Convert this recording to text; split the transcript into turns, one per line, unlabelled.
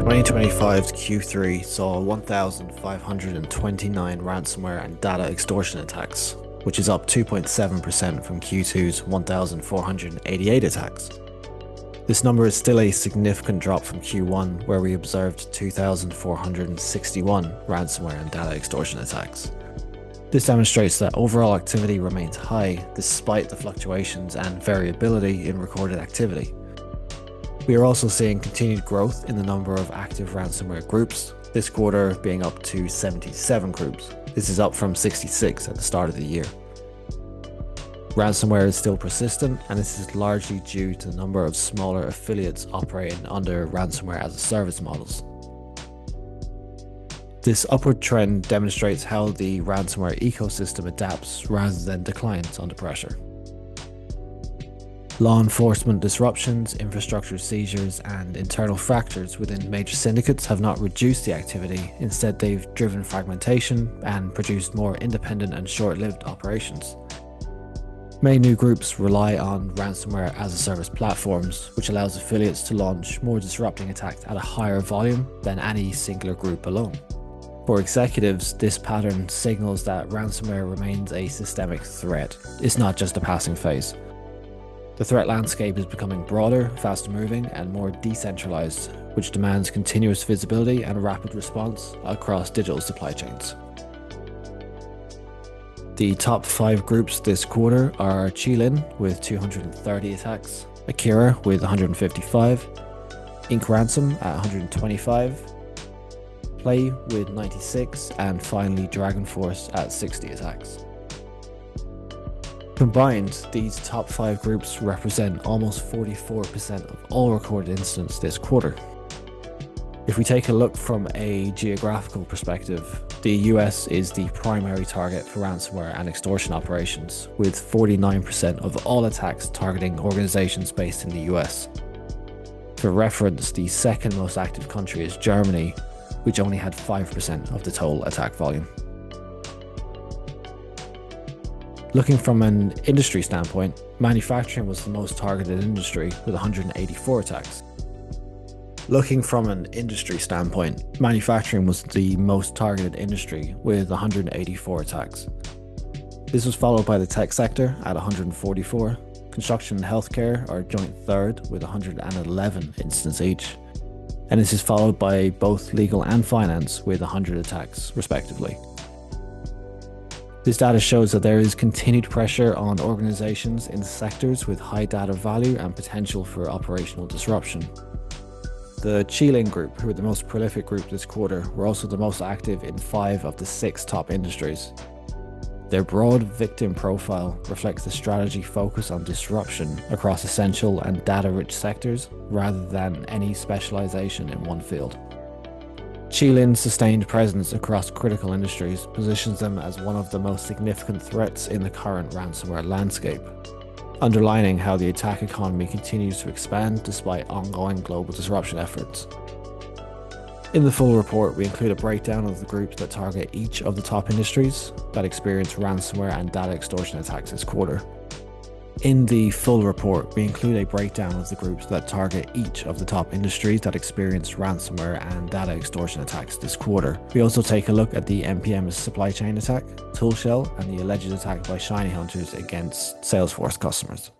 2025's Q3 saw 1,529 ransomware and data extortion attacks, which is up 2.7% from Q2's 1,488 attacks. This number is still a significant drop from Q1, where we observed 2,461 ransomware and data extortion attacks. This demonstrates that overall activity remains high despite the fluctuations and variability in recorded activity. We are also seeing continued growth in the number of active ransomware groups, this quarter being up to 77 groups. This is up from 66 at the start of the year. Ransomware is still persistent, and this is largely due to the number of smaller affiliates operating under ransomware as a service models. This upward trend demonstrates how the ransomware ecosystem adapts rather than declines under pressure. Law enforcement disruptions, infrastructure seizures, and internal fractures within major syndicates have not reduced the activity. Instead, they've driven fragmentation and produced more independent and short-lived operations. Many new groups rely on ransomware as a service platforms, which allows affiliates to launch more disrupting attacks at a higher volume than any singular group alone. For executives, this pattern signals that ransomware remains a systemic threat. It's not just a passing phase. The threat landscape is becoming broader, faster moving, and more decentralized, which demands continuous visibility and rapid response across digital supply chains. The top 5 groups this quarter are Qilin with 230 attacks, Akira with 155, Ink Ransom at 125, Play with 96, and finally Dragon Force at 60 attacks. Combined, these top 5 groups represent almost 44% of all recorded incidents this quarter. If we take a look from a geographical perspective, the US is the primary target for ransomware and extortion operations, with 49% of all attacks targeting organizations based in the US. For reference, the second most active country is Germany, which only had 5% of the total attack volume. Looking from an industry standpoint, manufacturing was the most targeted industry with 184 attacks. This was followed by the tech sector at 144, construction and healthcare are joint third with 111 incidents each, and this is followed by both legal and finance with 100 attacks respectively. This data shows that there is continued pressure on organizations in sectors with high data value and potential for operational disruption. The Qilin group, who were the most prolific group this quarter, were also the most active in 5 of the 6 top industries. Their broad victim profile reflects the strategy focus on disruption across essential and data-rich sectors rather than any specialization in one field. Qilin's sustained presence across critical industries positions them as one of the most significant threats in the current ransomware landscape, underlining how the attack economy continues to expand despite ongoing global disruption efforts. In the full report, we include a breakdown of the groups that target each of the top industries that experience ransomware and data extortion attacks this quarter. In the full report, we include a breakdown of the groups that target each of the top industries that experience ransomware and data extortion attacks this quarter. We also take a look at the NPM supply chain attack, Toolshell, and the alleged attack by Shiny Hunters against Salesforce customers.